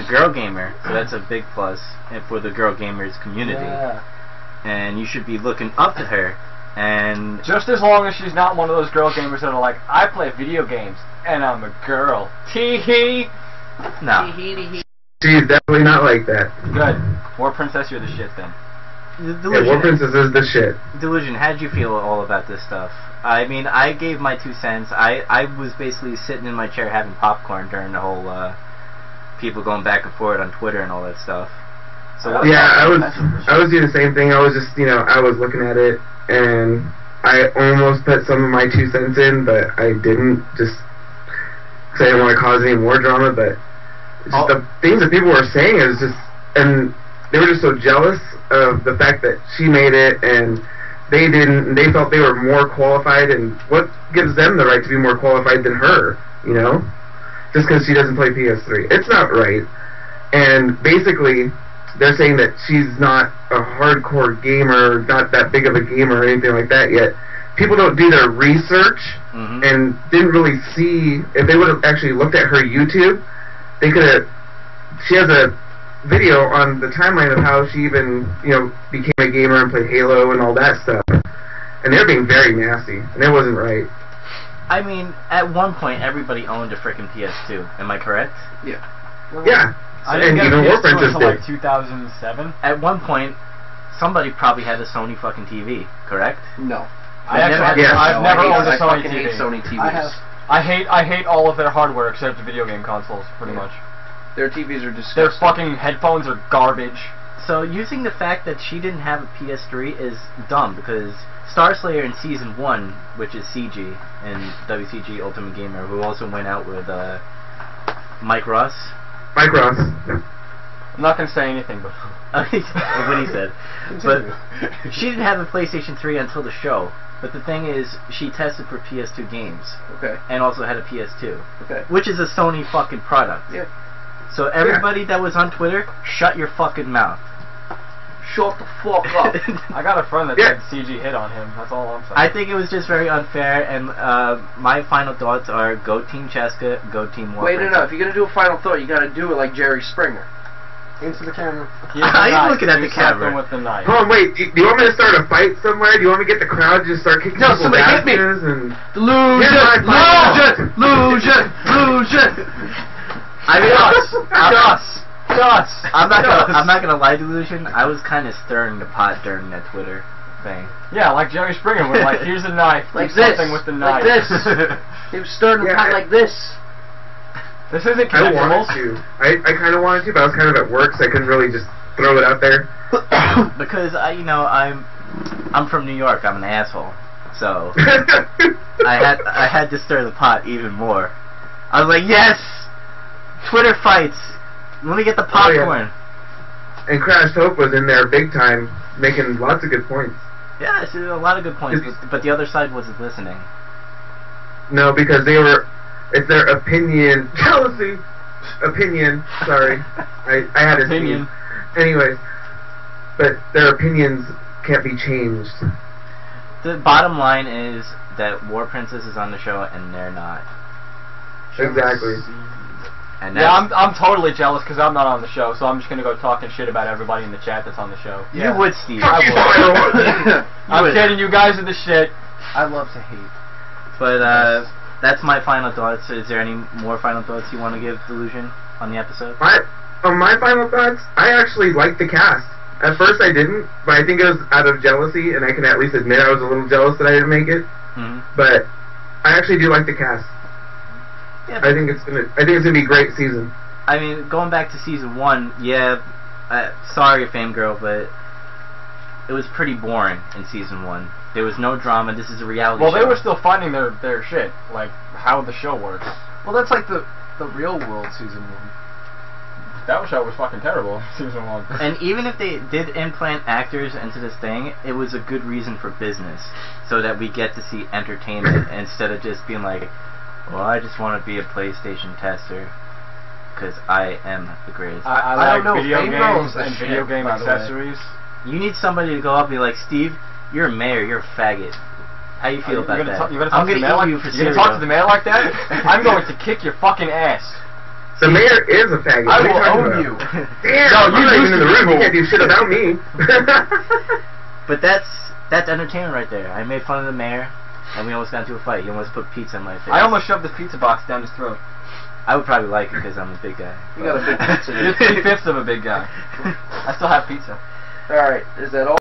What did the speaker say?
girl gamer, so that's a big plus for the girl gamers community. Yeah. And you should be looking up to her. And just as long as she's not one of those girl gamers that are like, I play video games and I'm a girl. Tee-hee. no. She's definitely not like that. Good. War Princess, you're the shit then. Yeah, War Princess is the shit. Delusion, how did you feel all about this stuff? I mean, I gave my 2 cents. I was basically sitting in my chair having popcorn during the whole people going back and forth on Twitter and all that stuff. So yeah, I was doing the same thing. I was just, I was looking at it, and I almost put some of my 2 cents in, but I didn't, just because I didn't want to cause any more drama. But just the things that people were saying is just, and they were just so jealous of the fact that she made it, and they didn't. They felt they were more qualified, and what gives them the right to be more qualified than her? Just because she doesn't play PS3, it's not right. And basically, they're saying that she's not a hardcore gamer, not that big of a gamer or anything like that yet. People don't do their research and didn't really see. If they would have actually looked at her YouTube, they could have. She has a video on the timeline of how she even, became a gamer and played Halo and all that stuff. And they're being very nasty, and it wasn't right. I mean, at one point, everybody owned a freaking PS2. Am I correct? Yeah. Yeah. I didn't get even a War PS2 Princess until did. like 2007. At one point, somebody probably had a Sony fucking TV, correct? No. I've never owned a Sony TV. hate Sony TVs. I hate all of their hardware except the video game consoles, pretty much. Their TVs are disgusting. Their fucking headphones are garbage. So using the fact that she didn't have a PS3 is dumb, because Star Slayer in Season 1, which is CG, and WCG Ultimate Gamer, who also went out with Mike Ross. Mike Ross. I'm not going to say anything, but... what he said. But she didn't have a PlayStation 3 until the show. But the thing is, she tested for PS2 games. Okay. And also had a PS2. Okay. Which is a Sony fucking product. Yeah. So everybody that was on Twitter, shut your fucking mouth. Shut the fuck up. I got a friend that said CG hit on him. That's all I'm saying. I think it was just very unfair, and my final thoughts are go Team Cheska, go Team War Wait, Princess. no. If you're gonna do a final thought, you gotta do it like Jerry Springer. Into the camera. I am looking at the camera. With the knife. Hold on, wait. Do you want me to start a fight somewhere? Do you want me to get the crowd to just start kicking people's somebody hit me. asses and... Delusion! I mean, Us. I'm not gonna lie, Delusion. I was kind of stirring the pot during that Twitter thing. Yeah, like Jerry Springer was like, here's a knife, Like do this. something with the knife. Like this. He was stirring the pot like this. This isn't I wanted connectable. to. I kind of wanted to, but I was kind of at work, so I couldn't really just throw it out there. Because I'm from New York. I'm an asshole, so I had to stir the pot even more. I was like, yes, Twitter fights. Let me get the popcorn. And Crash Hope was in there big time, making lots of good points. Yeah, she did a lot of good points, but the other side wasn't listening. No, because it's their opinion. Jealousy! Opinion. Sorry. I had Opinion. Anyways. But their opinions can't be changed. The bottom line is that War Princess is on the show and they're not. Exactly. And Yeah, I'm totally jealous because I'm not on the show, so I'm just gonna go talking shit about everybody in the chat that's on the show. You would, Steve. Fuck you, Tyler. I'm kidding, you guys are the shit. I love to hate. But that's my final thoughts. Is there any more final thoughts you want to give, Delusion, on the episode? My final thoughts, I actually liked the cast. At first I didn't, but I think it was out of jealousy, and I can at least admit I was a little jealous that I didn't make it. But I actually do like the cast. Yeah, I think it's gonna be a great season. I mean, going back to season 1, yeah, sorry, Fangirl, but it was pretty boring in season 1. There was no drama. This is a reality show. Well, they were still finding their shit, like how the show works. Well, that's like the real world season 1. That show was fucking terrible, season 1. And even if they did implant actors into this thing, it was a good reason for business, so that we get to see entertainment instead of just being like, well, I just want to be a PlayStation tester because I am the greatest. I don't like know, video Fangirl's games the and shit, video game by the way. accessories. You need somebody to go up and be like, Steve, you're a mayor, you're a faggot. How you feel about that? You're gonna talk to the mayor like that? I'm going to kick your fucking ass. The mayor is a faggot. I What are will talking own about? you. Damn, No, I'm you not even used in to the be room. You cool. can't do shit about me. But that's entertainment right there. I made fun of the mayor, and we almost got into a fight. He almost put pizza in my face. I almost shoved this pizza box down his throat. I would probably like it because I'm a big guy. You got a big pizza. You're 3/5 of a big guy. I still have pizza. All right, is that all?